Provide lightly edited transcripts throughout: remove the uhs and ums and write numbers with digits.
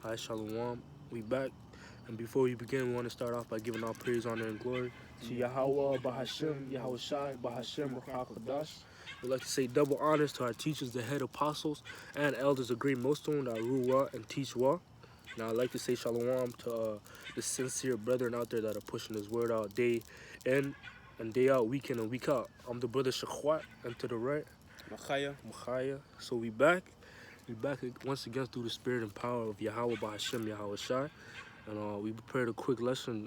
Hi, Shalom. We back. And before we begin, we want to start off by giving all praise, honor, and glory to Yahweh, Bahashem, Yahweh Shai, Bahashem, Ruach HaKodesh. We'd like to say double honors to our teachers, the head apostles, and elders of Great Millstone that rule well and teach well. Now, I'd like to say Shalom to the sincere brethren out there that are pushing this word out day in and day out, week in and week out. I'm the brother Shakwat, and to the right, Machaya. So we back. We back once again through the spirit and power of Yahweh Bahashem, Yahweh Shai. And we prepared a quick lesson.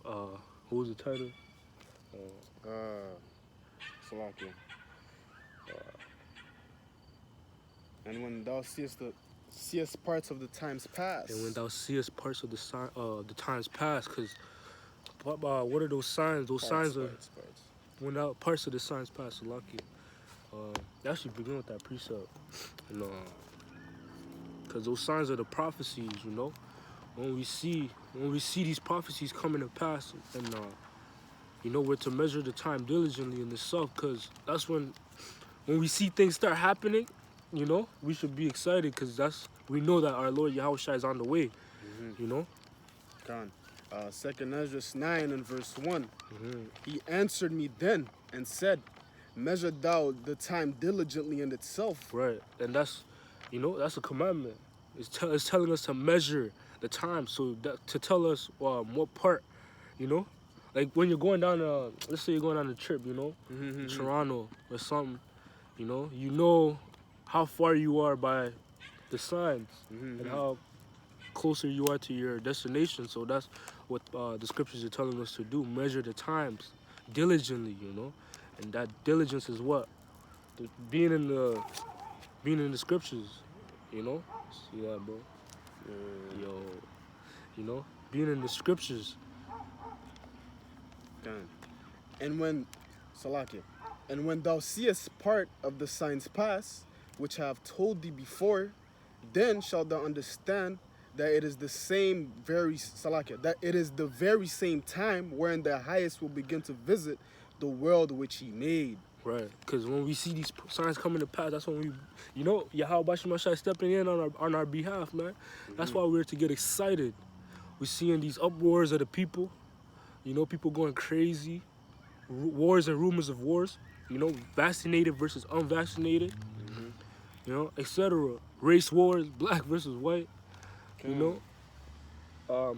What was the title? Salakia. And when thou seest parts of the times past. And when thou seest parts of the times past, because what are those signs? Those signs are when thou parts of the signs past. Salakia. Actually begin with that precept, and because those signs are the prophecies, you know. When we see these prophecies coming to pass, and you know, we're to measure the time diligently in itself, because that's when we see things start happening, you know, we should be excited, because we know that our Lord Yahushua is on the way, you know. Khan. 2nd Ezra 9 and verse 1. He answered me then and said, measure thou the time diligently in itself. Right, and that's, you know, that's a commandment. It's telling us to measure the time, so to tell us what part, you know, like when you're going down, let's say you're going on a trip, you know, Toronto or something, you know how far you are by the signs and how closer you are to your destination. So that's what the scriptures are telling us to do: measure the times diligently, you know, and that diligence is what being in the scriptures, you know. See that, bro? Yo, you know, being in the scriptures. And when thou seest part of the signs past, which I have told thee before, then shalt thou understand that it is the very same time wherein the highest will begin to visit the world which he made. Right, because when we see these signs coming to pass, that's when we, you know, Yahweh Bashimashai stepping in on our behalf, man. That's why we're to get excited. We're seeing these uproars of the people, you know, people going crazy, wars and rumors of wars, you know, vaccinated versus unvaccinated, you know, etc. Race wars, black versus white, you know.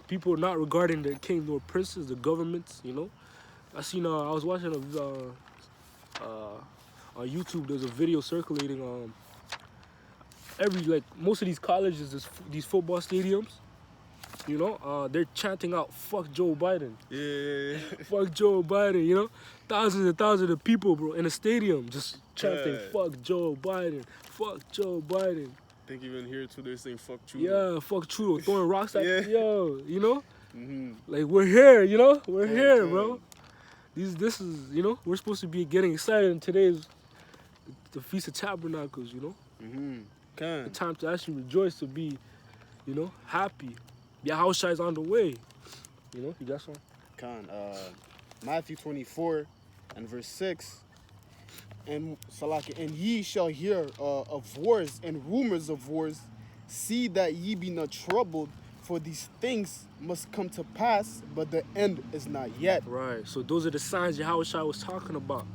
People not regarding their kings nor princes, the governments, you know. I was watching on YouTube, there's a video circulating. Most of these colleges, these football stadiums, you know, they're chanting out "fuck Joe Biden." Yeah. Fuck Joe Biden. You know, thousands and thousands of people, bro, in a stadium just chanting "fuck Joe Biden." Fuck Joe Biden. I think even here too, they're saying "fuck Trudeau." Yeah, fuck Trudeau, throwing rocks at yo, you know. Like we're here, you know, we're here, bro. This is, you know, we're supposed to be getting excited, and today's the Feast of Tabernacles, you know. The time to actually rejoice, to be, you know, happy. Yahushua is on the way. You know, you got some? Matthew 24 and verse 6. And ye shall hear of wars and rumors of wars. See that ye be not troubled, for these things must come to pass, but the end is not yet. Right. So those are the signs Yahushua was talking about.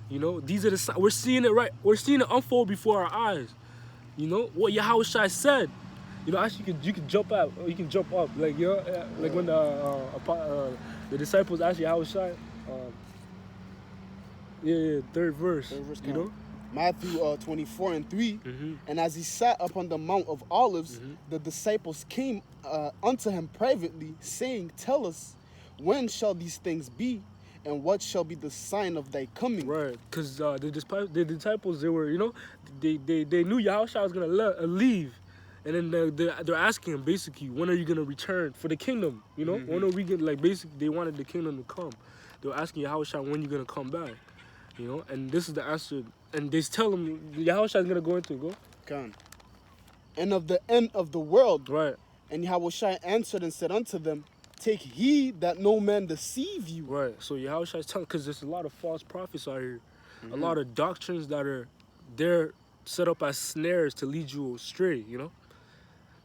You know, these are the signs. We're seeing it right. We're seeing it unfold before our eyes. You know what Yahushua said. You know, actually, you can jump up. You can jump up, like, you know, like when the disciples asked Yahushua. Third verse. You know. Matthew 24 and 3. And as he sat upon the Mount of Olives, the disciples came unto him privately, saying, tell us, when shall these things be, and what shall be the sign of thy coming? Right, because the disciples, they were, you know, they knew Yahushua was going to leave. And then they're asking him, basically, when are you going to return for the kingdom? You know, when are we going to, like, basically, they wanted the kingdom to come. They were asking Yahushua, when you going to come back? You know, and this is the answer. And they tell him, Yahushua is going to go into, and of the end of the world. Right. And Yahushua answered and said unto them, take heed that no man deceive you. Right. So Yahushua is telling, because there's a lot of false prophets out here. A lot of doctrines that they're set up as snares to lead you astray, you know?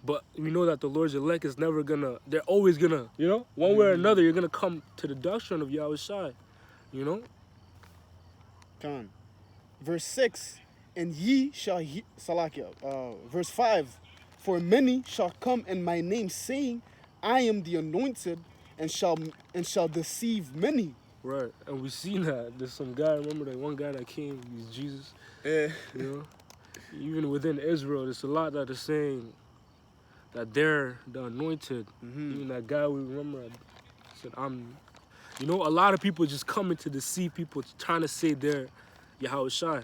But we know that the Lord's elect is never gonna. They're always gonna, one way or another, you're gonna come to the doctrine of Yahweh Shai. You know. Come. Verse 6, and ye shall hear, Salakia, verse 5, for many shall come in my name, saying, I am the anointed, and shall deceive many. Right, and we seen that. There's some guy. Remember that one guy that came? He's Jesus. Yeah. You know. Even within Israel, there's a lot that are saying that they're the anointed. Even that guy we remember said, I'm. A lot of people just coming to deceive people, trying to say they're Yahweh Shai.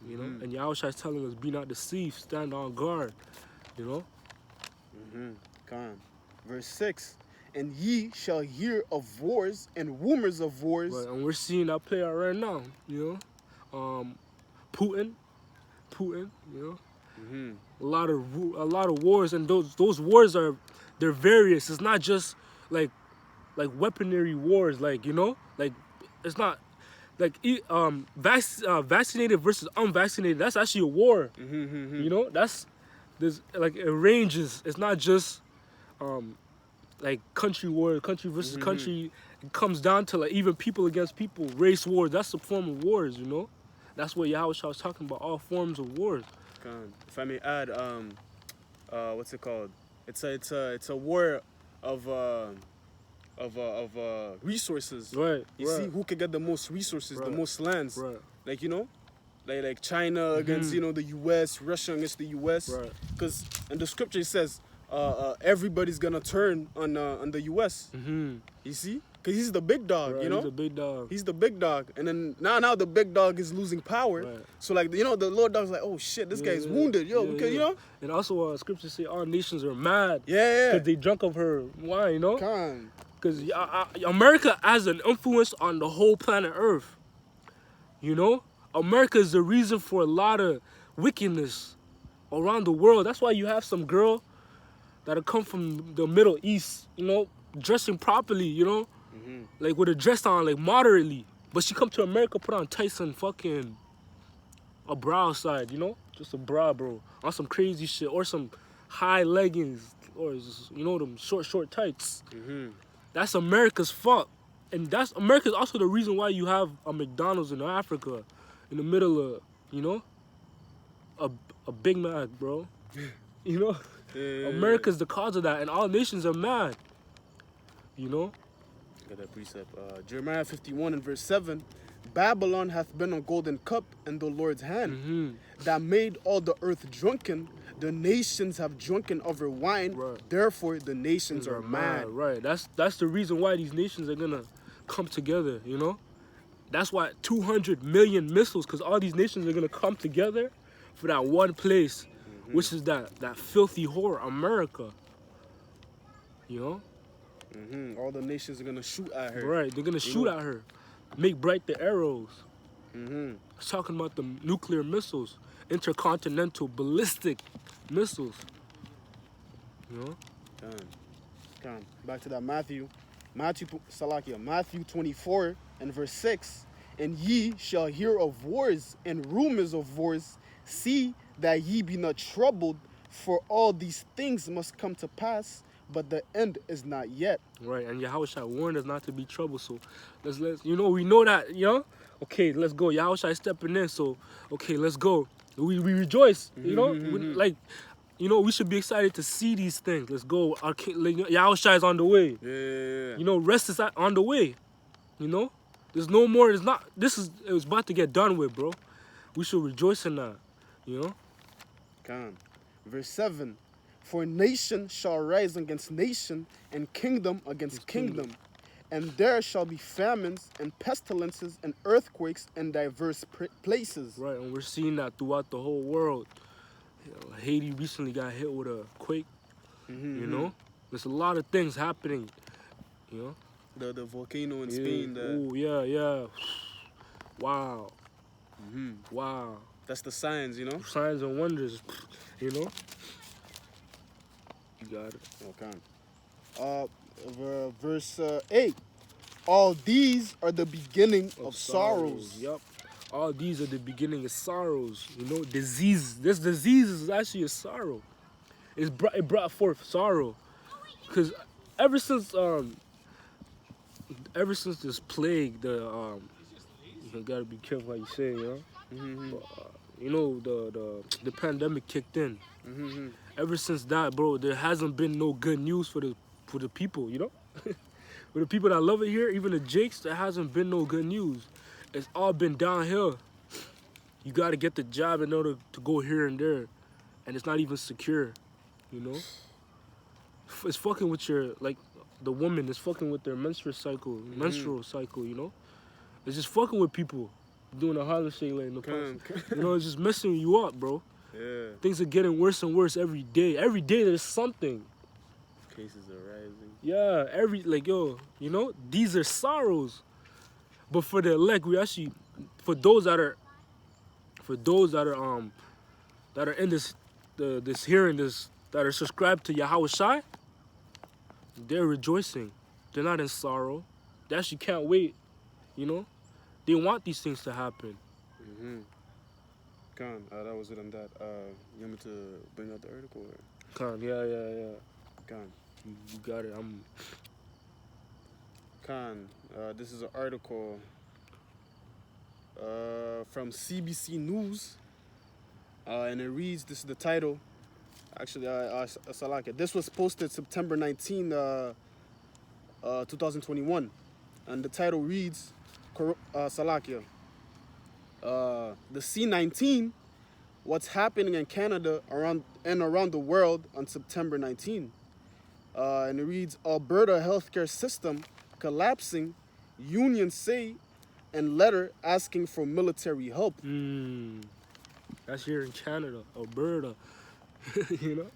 And Yahweh Shai is telling us, be not deceived, stand on guard. Come. Verse 6, and ye shall hear of wars and rumors of wars. Right, and we're seeing that play out right now. Putin. A lot of wars, and those wars they're various. It's not just like weaponry wars, like it's not like vaccinated versus unvaccinated. That's actually a war. That's there's like it ranges. It's not just like country war, country versus country. It comes down to like even people against people, race wars. That's a form of wars. That's what Yahweh was talking about. All forms of wars. If I may add, what's it called? It's a war of resources. Right. You see who can get the most resources, the most lands. Right. Like China against the U.S., Russia against the U.S. Right. Because in the scripture it says everybody's gonna turn on the U.S. You see, because he's the big dog. Right, he's the big dog. He's the big dog, and then now the big dog is losing power. Right. So the little dog's like, oh shit, this guy's wounded, because And also, scriptures say all nations are mad. Yeah. Because they drunk of her wine. Con. Because America has an influence on the whole planet Earth. America is the reason for a lot of wickedness around the world. That's why you have some girl that'll come from the Middle East, dressing properly, like with a dress on, like moderately. But she come to America, put on tights and fucking a bra outside, just a bra, bro, on some crazy shit, or some high leggings, or just, them short tights. That's America's fault. And that's America's also the reason why you have a McDonald's in Africa, in the middle of a Big Mac, bro. America's the cause of that, and all nations are mad. Got that precept. Jeremiah 51 and verse 7. Babylon hath been a golden cup in the Lord's hand, that made all the earth drunken. The nations have drunken of her wine. Right. Therefore, the nations are mad. Right. That's the reason why these nations are gonna come together. That's why 200 million missiles, because all these nations are gonna come together for that one place, which is that filthy whore, America. All the nations are gonna shoot at her. Right. They're gonna shoot at her, make bright the arrows. It's talking about the nuclear missiles, intercontinental ballistic missiles. Come. Back to that Matthew 24 and verse 6. And ye shall hear of wars and rumors of wars. See that ye be not troubled, for all these things must come to pass, but the end is not yet. Right, and Yahushua warned us not to be troubled. So let's we know that, okay, let's go. Yahushua stepping in, so okay, let's go. We rejoice, we should be excited to see these things. Let's go. Our king, Yahushua is on the way. Yeah. Rest is on the way. There's no more. It was about to get done with, bro. We should rejoice in that. Come. Verse 7. For nation shall rise against nation, and kingdom against kingdom. And there shall be famines and pestilences and earthquakes in diverse places. Right, and we're seeing that throughout the whole world. Haiti recently got hit with a quake. There's a lot of things happening. The volcano in Spain. Oh yeah. Wow. Wow. That's the signs, Signs and wonders. You got it. Okay. Verse 8. All these are the beginning of sorrows. Yep. All these are the beginning of sorrows. Disease. This disease is actually a sorrow. it brought forth sorrow, because ever since this plague, you gotta be careful how you say it, you know. Mm-hmm. You know, the pandemic kicked in. Mm-hmm. Ever since that, bro, there hasn't been no good news for the people, you know. For the people that love it here, even the Jakes, there hasn't been no good news. It's all been downhill. You got to get the job in order to go here and there, and it's not even secure, you know. It's fucking with your, like, the woman is fucking with their menstrual cycle, you know. It's just fucking with people doing a Harlem Shake like in the past. You know, it's just messing you up, bro. Yeah. Things are getting worse and worse every day. Every day there's something. Cases are rising. Yeah, you know, these are sorrows. But for the elect, we actually, for those that are in this hearing this, that are subscribed to Yahweh Shai, they're rejoicing. They're not in sorrow. They actually can't wait, you know. They want these things to happen. Mm-hmm. Khan, that was it on that. You want me to bring out the article? Or? Khan, yeah. Khan. You got it. Khan, this is an article from CBC News, and it reads, this is the title. Actually, Salaka. This was posted September 19, 2021, and the title reads, Salakia, the C-19, what's happening in Canada around the world on September 19. And it reads, Alberta healthcare system collapsing, unions say, and letter asking for military help. That's here in Canada, Alberta, you know?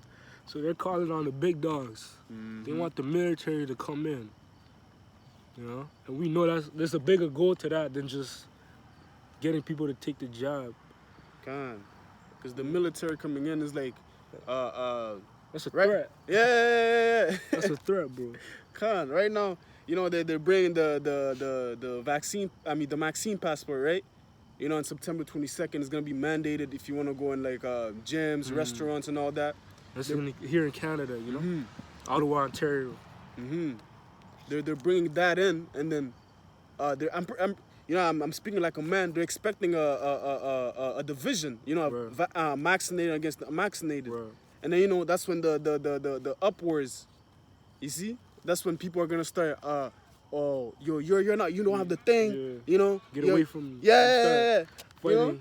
So they're calling on the big dogs. Mm-hmm. They want the military to come in, you know? And we know there's a bigger goal to that than just getting people to take the job. Because the military coming in is like, that's a right? threat. Yeah. That's a threat, bro. Right now, you know, they're bringing the vaccine, the vaccine passport, right? You know, on September 22nd, it's going to be mandated if you want to go in, like, gyms, restaurants, and all that. That's here in Canada, you know? Ottawa, Ontario. They're bringing that in, and then I'm speaking like a man. They're expecting a division, you know, vaccinated against the unvaccinated. Right. And then, you know, that's when the upwards, you see? That's when people are going to start, you're not, you don't have the thing, you know? Get away from me. Yeah. You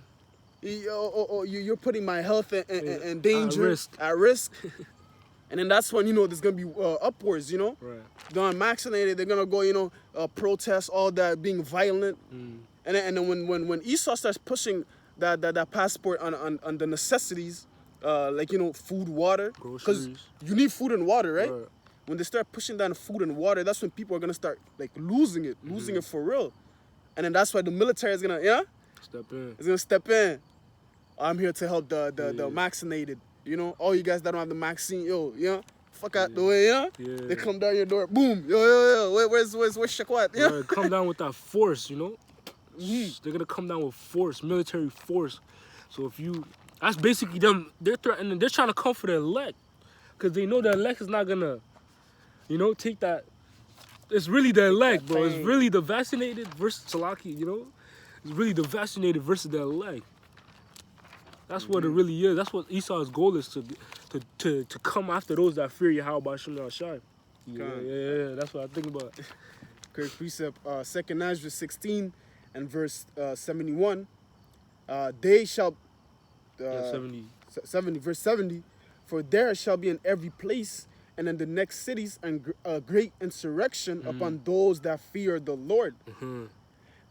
know? You're putting my health in danger, at risk. And then that's when, you know, there's going to be upwards, you know? Right. The unvaccinated, they're going to go, you know, protest, all that, being violent. And then when Esau starts pushing that passport on the necessities, like, you know, food, water. Because you need food and water, right? When they start pushing down food and water, that's when people are going to start, like, losing it for real. And then that's why the military is going to, step in. It's going to step in. I'm here to help the vaccinated. You know, all you guys that don't have the vaccine, fuck out the way, They come down your door, boom, where's Shaquat? Yeah, come down with that force, you know. They're gonna come down with force, military force. So that's basically them. They're threatening. They're trying to come for the elect, because they know the elect is not gonna, you know, take that. It's really the elect, bro. It's really the vaccinated versus Salaki, you know. It's really the vaccinated versus the elect. That's what it really is. That's what Esau's goal is, to come after those that fear Yahweh Hashem Shai. Yeah. That's what I think about. Correct precept, 2nd Ezra 16 and verse 71. They shall 70 verse 70. For there shall be in every place and in the next cities a great insurrection upon those that fear the Lord.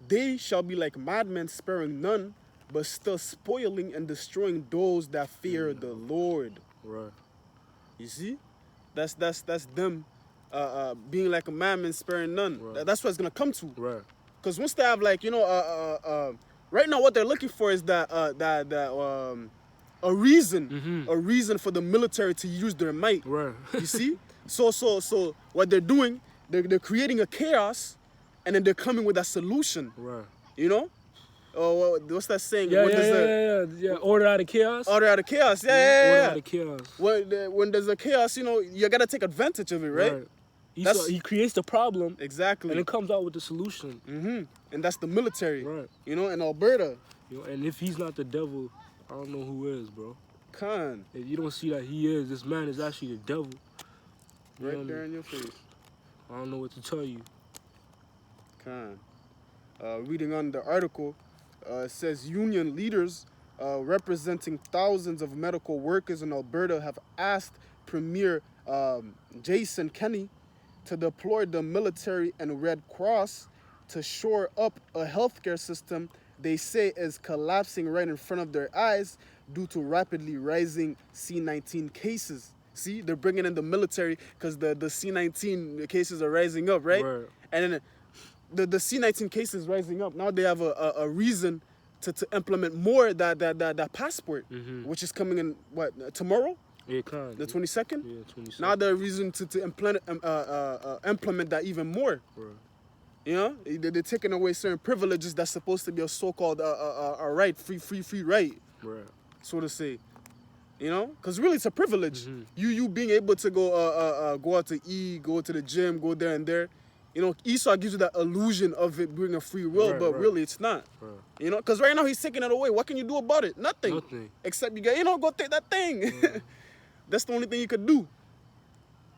They shall be like madmen, sparing none, but still spoiling and destroying those that fear the Lord. Right. You see? That's them being like a madman, sparing none. Right. That's what it's gonna come to. Right. Because once they have, like, you know, right now what they're looking for is a reason for the military to use their might. Right. You see? So what they're doing, they're creating a chaos, and then they're coming with a solution. Right. You know? Oh, what's that saying? Yeah, When yeah, does yeah, the yeah, yeah. Order out of chaos. order out of chaos? Order Yeah. out of chaos. When there's a chaos, you gotta take advantage of it, right? He creates the problem, Exactly. and it comes out with the solution. And that's the military. Right. In Alberta. And if he's not the devil, I don't know who is, bro. Khan. If you don't see that he is, this man is actually the devil. You know Right what I there mean? in your face. I don't know what to tell you. Khan. Reading on the article, it says union leaders representing thousands of medical workers in Alberta have asked Premier Jason Kenney to deploy the military and Red Cross to shore up a healthcare system they say is collapsing right in front of their eyes due to rapidly rising C-19 cases. See, they're bringing in the military because the C-19 cases are rising up, right? And then the C-19 cases rising up. Now they have a reason to implement more that passport, which is coming in, tomorrow? Yeah, kind. The 22nd? Yeah, 22nd. Now they're reason to implement that even more. Right. You know, they're taking away certain privileges that's supposed to be a so-called a right, free right, Right. so to say. You know, because really it's a privilege. You being able to go out to eat, go to the gym, go there and there. You know, Esau gives you that illusion of it being a free will, but really it's not. Right. You know, because right now he's taking it away. What can you do about it? Nothing. Except go take that thing. That's the only thing you could do.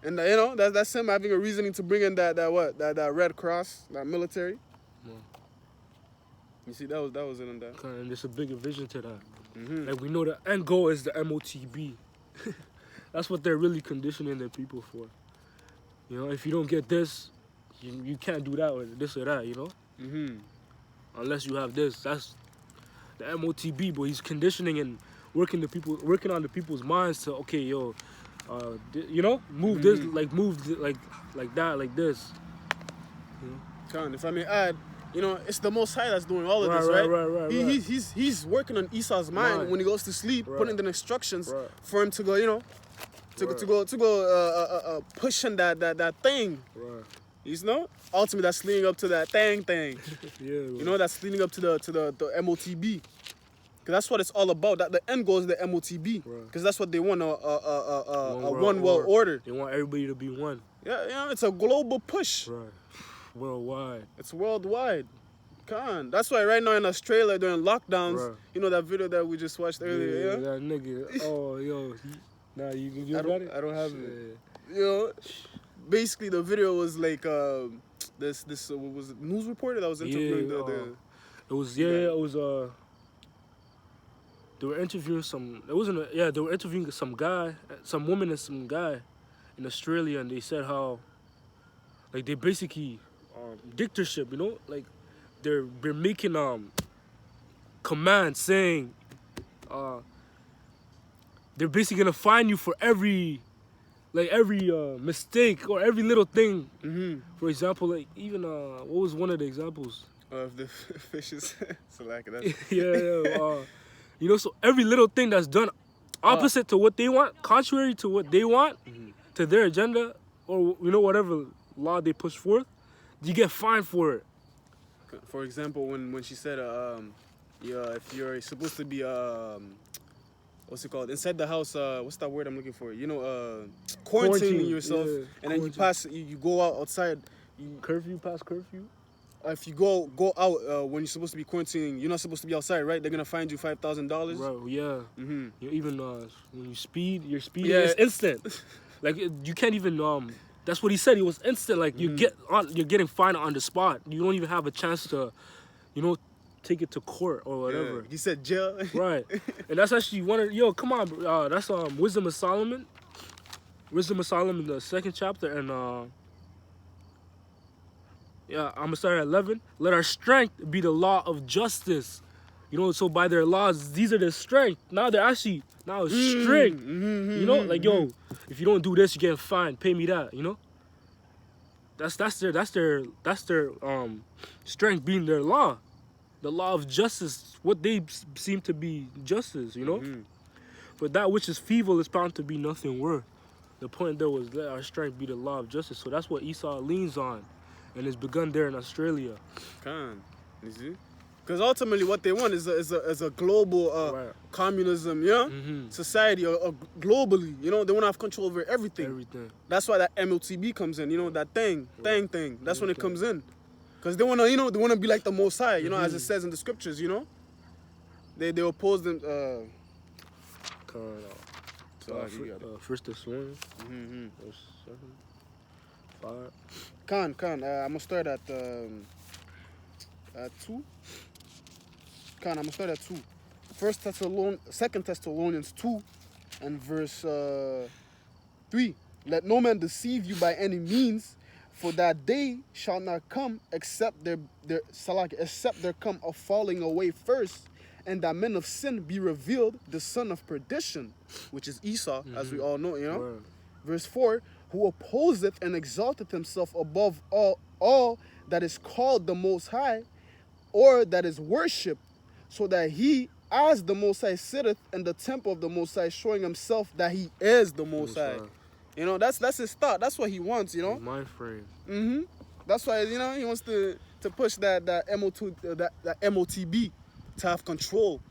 And that's him having a reasoning to bring in that Red Cross, that military. You see, that was in that. And there's a bigger vision to that. Like, we know the end goal is the MOTB. That's what they're really conditioning their people for. You know, if you don't get this, you can't do that or this or that, you know? Unless you have this. That's the MOTB, but he's conditioning and working on the people's minds to, okay, yo, move this, like that, like this. You know? John, if I may add, it's the Most High that's doing all of this, right? Right. He's working on Esau's mind when he goes to sleep, putting the instructions for him to go, to go pushing that thing. Right. You know, ultimately that's leading up to that thing. Yeah. That's leading up to the MOTB. Because that's what it's all about. That the end goal is the MOTB. Because that's what they want, a one world order. They want everybody to be one. Yeah, it's a global push. Right. Worldwide. It's worldwide. That's why right now in Australia during lockdowns, that video that we just watched earlier. Yeah, that nigga. Oh, yo. You got it? I don't have it. Basically the video was like this was a news reporter that was interviewing they were interviewing they were interviewing some woman and some guy in Australia, and they said how, like, they basically dictatorship, like they're making commands saying they're basically gonna fine you for every mistake or every little thing. For example, like even what was one of the examples of the fishes? So like that. So every little thing that's done opposite to what they want, contrary to what they want, to their agenda, or whatever law they push forth, you get fined for it. For example, when she said, if you're supposed to be what's it called, inside the house, what's that word I'm looking for? Quarantining yourself, and then you go outside. Pass curfew. If you go out when you're supposed to be quarantining, you're not supposed to be outside, right? They're gonna find you $5,000. Right. Yeah. Even when you speed, your speed is instant. Like you can't even That's what he said. It was instant. Like you're getting fined on the spot. You don't even have a chance to, take it to court or whatever. He said jail. Right. And that's actually come on, bro. That's Wisdom of Solomon. Wisdom of Solomon, the 2nd chapter, and I'm gonna start at 11. Let our strength be the law of justice. So by their laws, these are their strength. Now they're actually it's strict. If you don't do this, you're getting fined. Pay me that. That's their strength being their law. The law of justice, what they seem to be justice, For that which is feeble is found to be nothing worth. The point there was let our strength be the law of justice. So that's what Esau leans on. And it's begun there in Australia. You see? Because ultimately, what they want is a global Right. communism, you know, society, globally. You know, they want to have control over everything. Everything. That's why that MOTB comes in. You know, that thing. That's when it Everything. comes in. Because they want to, they want to be like the Most High. You know, as it says in the scriptures. You know, they oppose them. First Thessalonians. Verse 7, 5. I'm gonna start at 2. I'm gonna start at 2. Second Thessalonians 2 and verse 3. Let no man deceive you by any means, for that day shall not come except there come a falling away first, and that men of sin be revealed, the son of perdition, which is Esau, as we all know, you know. Right. Verse 4, who opposeth and exalteth himself above all that is called the Most High, or that is worshipped, so that he, as the Most High, sitteth in the temple of the Most High, showing himself that he is the Most High. You know, that's his thought. That's what he wants, you know. His mind frame. That's why, you know, he wants to push that MOTB to have control.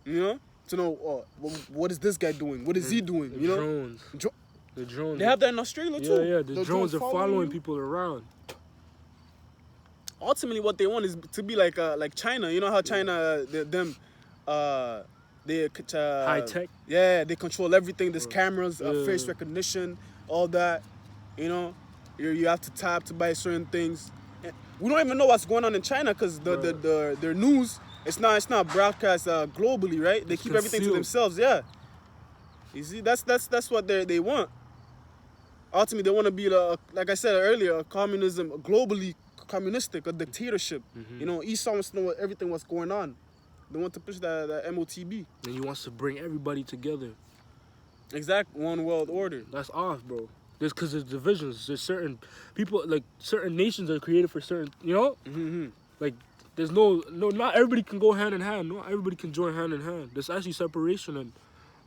You know, to know what is this guy doing? What is he doing? The You know, drones. The drones. they have that in Australia too. Yeah, the drones are following you. people around. Ultimately, what they want is to be like China. You know how China, they High tech. Yeah, they control everything. There's cameras, face recognition, all that. You know, you have to tap to buy certain things. And we don't even know what's going on in China because their news it's not broadcast globally, right? They keep everything to themselves. Yeah. You see, that's what they want. Ultimately, they want to be like I said earlier, a communism, a globally communistic, a dictatorship. You know, Esau wants to know everything what's going on. They want to push that MOTB. And he wants to bring everybody together. Exact one world order. That's off, bro. Just because there's divisions. There's certain people, like certain nations are created for certain, you know? Like, there's not everybody can go hand in hand. Not everybody can join hand in hand. There's actually separation, and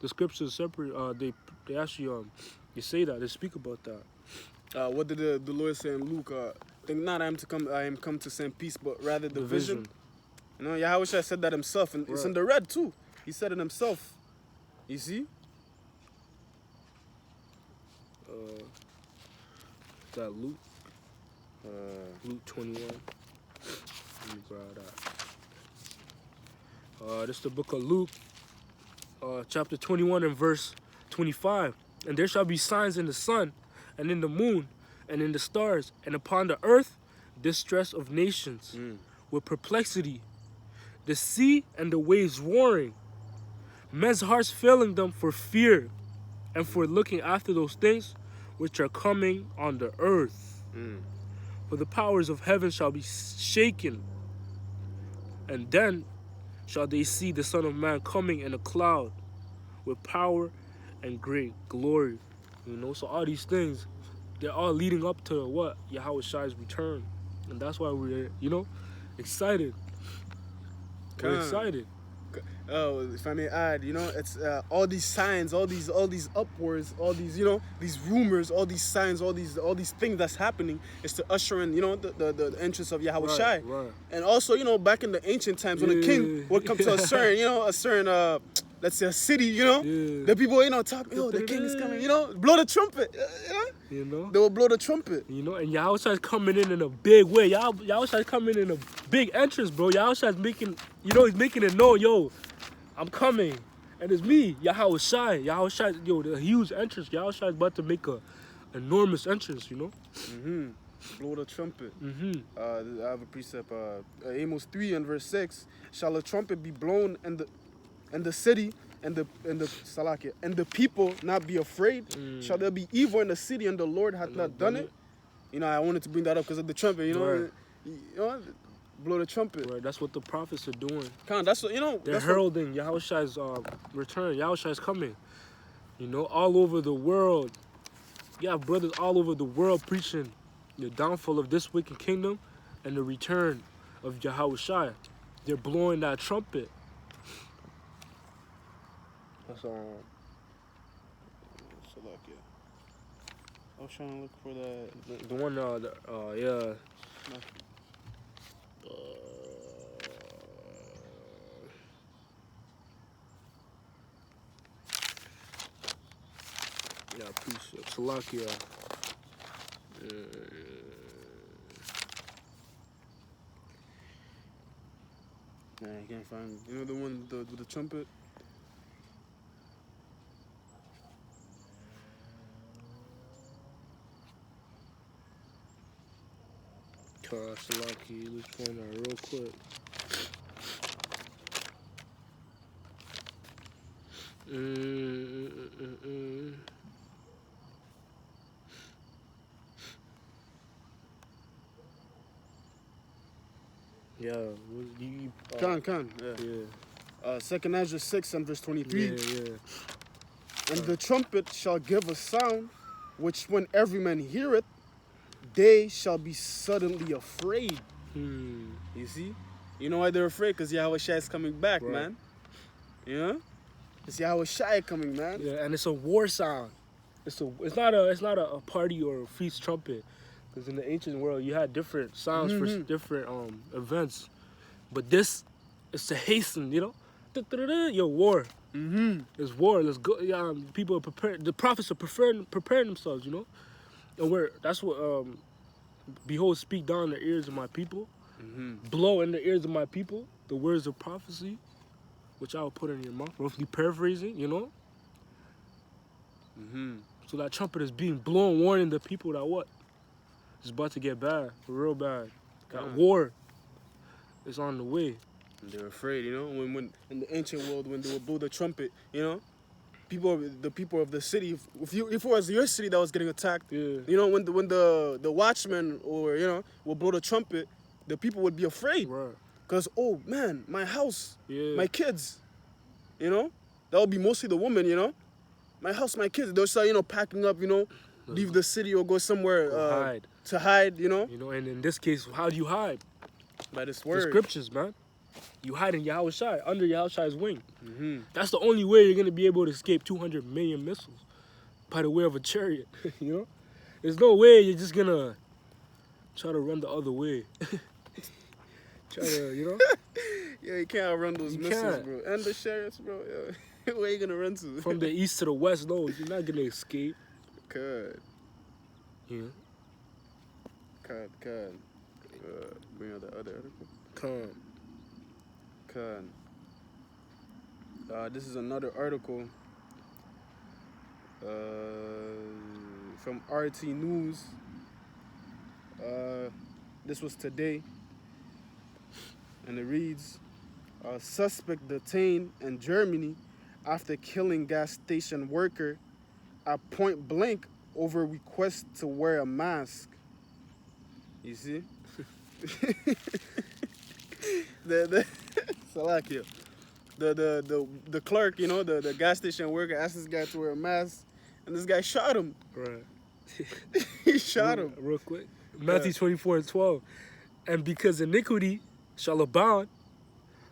the scriptures separate. They actually they say that, they speak about that. What did the Lord say in Luke? Think not I am come to send peace, but rather division. You know, Yahweh said that himself, and it's in the red too. He said it himself. You see? That Luke. Luke 21. Let me grab that. This is the book of Luke, chapter 21 and verse 25. And there shall be signs in the sun, and in the moon, and in the stars, and upon the earth distress of nations, with perplexity, the sea and the waves roaring, men's hearts failing them for fear, and for looking after those things which are coming on the earth. For the powers of heaven shall be shaken, and then shall they see the Son of Man coming in a cloud with power and great glory. You know, so all these things, they're all leading up to what? Yahweh Shai's return. And that's why we're, you know, excited. We're excited. If I may add, you know, it's all these signs, all these upwards, all these, you know, these rumors, all these signs, all these things that's happening is to usher in, you know, the entrance of Yahweh Shai. Right. And also, you know, back in the ancient times when a king would come to a certain, let's say a city, you know, the people, you know, talk, yo, the king is coming, you know, blow the trumpet, you know, they will blow the trumpet, you know, and Yahweh Shai's coming in a big way. Yahweh Shai's coming in a big entrance, bro. Yahweh Shai's making, you know, he's making it known, yo, I'm coming, and it's me, Yahweh Shai. Yahweh Shai, yo, the huge entrance. Yahweh Shai's about to make a enormous entrance, you know. Blow the trumpet. I have a precept, Amos 3 and verse 6. Shall a trumpet be blown in the city, and the people not be afraid? Shall there be evil in the city, and the Lord hath not done it? You know, I wanted to bring that up because of the trumpet. You know, Right. you know, blow the trumpet. Right, that's what the prophets are doing. That's what, you know. They're heralding Yahweh Shai's return. Yahweh Shai's coming. You know, all over the world. You have brothers all over the world preaching the downfall of this wicked kingdom and the return of Yahweh Shai. They're blowing that trumpet. That's I was trying to look for the one. Yeah. Salakia. Nah, I can't find. You know the one with the trumpet? Salaki, let's find that real quick. Yeah, Khan, yeah. Second Ezra 6 and verse 23. Yeah. And the trumpet shall give a sound, which when every man heareth, they shall be suddenly afraid. You see? You know why they're afraid? Because Yahweh Shai is coming back, Right. man. You know? It's Yahweh Shai coming, man. Yeah, and it's a war sound. It's not a party or a feast trumpet, because in the ancient world you had different sounds for different events, but this is to hasten. You know, yo, war. It's war. Let's go. Yeah, people are prepared. The prophets are preparing themselves. You know, and that's what behold, speak down in the ears of my people, blow in the ears of my people the words of prophecy, which I will put in your mouth. Roughly paraphrasing, you know. So that trumpet is being blown, warning the people that what? It's about to get bad, real bad. That war is on the way. And they're afraid, you know. When in the ancient world, when they would blow the trumpet, you know, the people of the city, if it was your city that was getting attacked, you know, when the watchman or would blow the trumpet, the people would be afraid. Right. Cause oh man, my house, my kids, you know, that would be mostly the women, you know. My house, my kids. They'll start, packing up, leave the city or go somewhere hide. To hide, You know, and in this case, how do you hide? By this word. The scriptures, man. You hide in Yahweh Shai, under Yahweh Shai's wing. That's the only way you're going to be able to escape 200 million missiles by the way of a chariot, you know? There's no way you're just going to try to run the other way. Try to, you know? Yeah, you can't run those missiles, bro. And the chariots, bro. Yeah. Where you going to run to? From the east to the west, no, you're not going to escape. Good. Yeah. Good. Bring out the other article. This is another article from RT News. This was today, and it reads, suspect detained in Germany after killing gas station worker at point blank over request to wear a mask. You see? Salakia. The clerk, the gas station worker asked this guy to wear a mask, and this guy shot him. Right. He shot him. Real quick. Matthew 24:12. And because iniquity shall abound,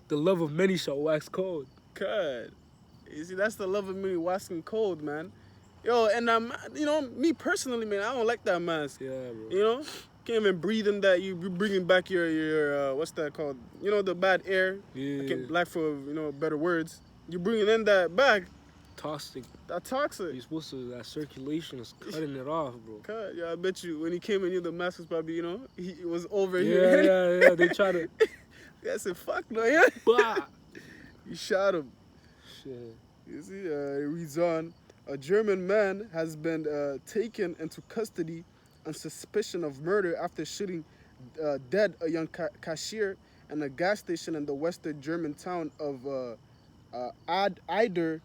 the love of many shall wax cold. God. You see, that's the love of many waxing cold, man. Yo, and me personally, man, I don't like that mask. Yeah, bro. You know? Can't even breathe in that. You're bringing back your what's that called? The bad air. Yeah. I can't lack for better words. You're bringing in that bag. Toxic. That toxic. You're supposed to, that circulation is cutting it off, bro. God, yeah, I bet you when he came in, the mask was probably, he was over here. Yeah. They try to. I said, fuck no, yeah. Bah. He shot him. Shit. You see, it reads on. A German man has been taken into custody on suspicion of murder after shooting dead a young cashier in a gas station in the western German town of Eider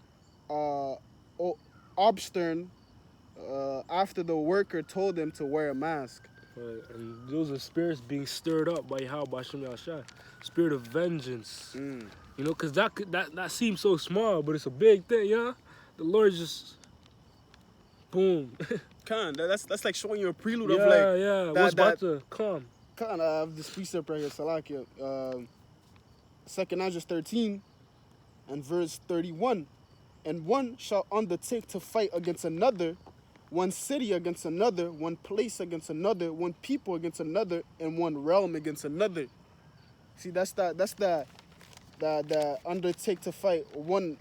Obstern after the worker told him to wear a mask. Right. And those are spirits being stirred up by Yahweh Shem Yahshai. Spirit of vengeance. You know, because that seems so small, but it's a big thing, yeah? The Lord just, boom. That's like showing you a prelude of like what's about to come. I have this precept right here, Salakia. 2nd Ezra 13 and verse 31. And one shall undertake to fight against another, one city against another, one place against another, one people against another, and one realm against another. See, that's the undertake to fight one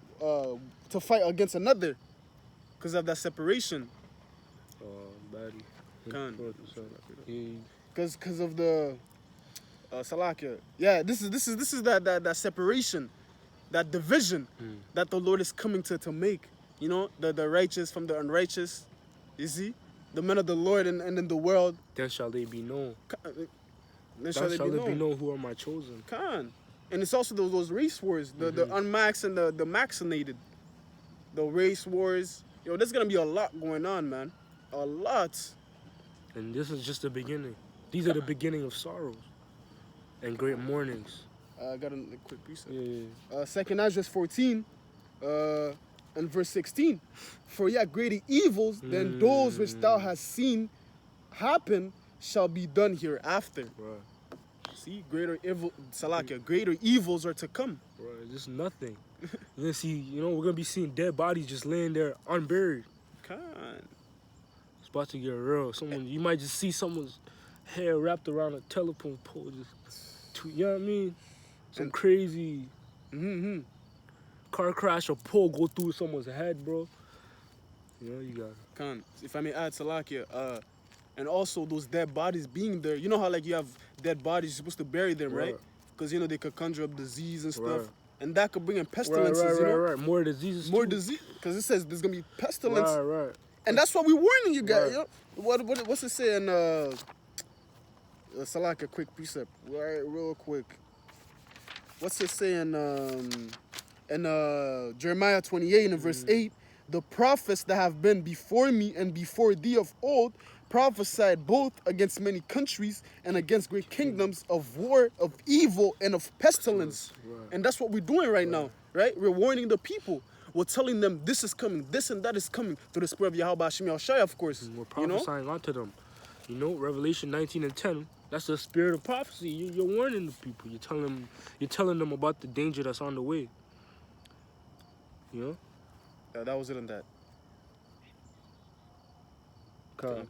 to fight against another, because of that separation. Khan. Yeah. Cause of the Salakia. Yeah, this is that separation, that division that the Lord is coming to make. You know, the righteous from the unrighteous. You see? The men of the Lord and in the world. Then shall they be known. Then Then shall they be known. who are my chosen. Khan. And it's also those race wars, the unmaxed and the maxinated. The race wars. Yo, there's gonna be a lot going on, man. A lot. And this is just the beginning. These are the beginning of sorrows and great mornings. I got a quick precept. Yeah. 2nd Ezra 14, and verse 16. For yet greater evils than those which thou hast seen happen shall be done hereafter. Right. See, greater evil, Salakia, greater evils are to come. Right. Just nothing. You're gonna see, you know, we're gonna be seeing dead bodies just laying there unburied. Khan. It's about to get real. You might just see someone's hair wrapped around a telephone pole. You know what I mean? Some crazy car crash or pole go through someone's head, bro. You know, you got it. Khan, if I may add, Salakia, and also those dead bodies being there. You know how like you have dead bodies, you're supposed to bury them, right? Because you know they could conjure up disease and stuff. Right. And that could bring in pestilences, you know? Right. More diseases. More disease, because it says there's gonna be pestilence. Right. And that's why we're warning you guys. Right. You know? What's it say in Salaka, quick precept, right? Real quick. What's it say in Jeremiah 28 and verse 8? The prophets that have been before me and before thee of old prophesied both against many countries and against great kingdoms of war, of evil, and of pestilence. Right. And that's what we're doing right now, right? We're warning the people. We're telling them this is coming, this and that is coming through the spirit of Yahweh Hashem Yahushua, of course. And we're prophesying onto them. You know, Revelation 19 and 10, that's the spirit of prophecy. You're warning the people. You're telling them about the danger that's on the way. You know? That was it on that. Okay.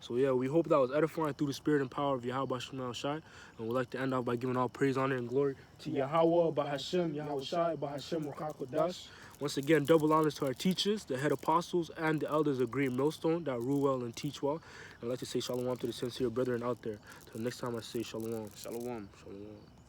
So yeah, we hope that was edifying through the spirit and power of Yahweh Hashem Yahushua. And we'd like to end off by giving all praise, honor, and glory to Yahweh, Bahashem, Yahushua, Bahashem, Wakakodash. Once again, double honors to our teachers, the head apostles, and the elders of Great Millstone that rule well and teach well. And I'd like to say shalom to the sincere brethren out there. Till next time I say shalom. Shalom. Shalom.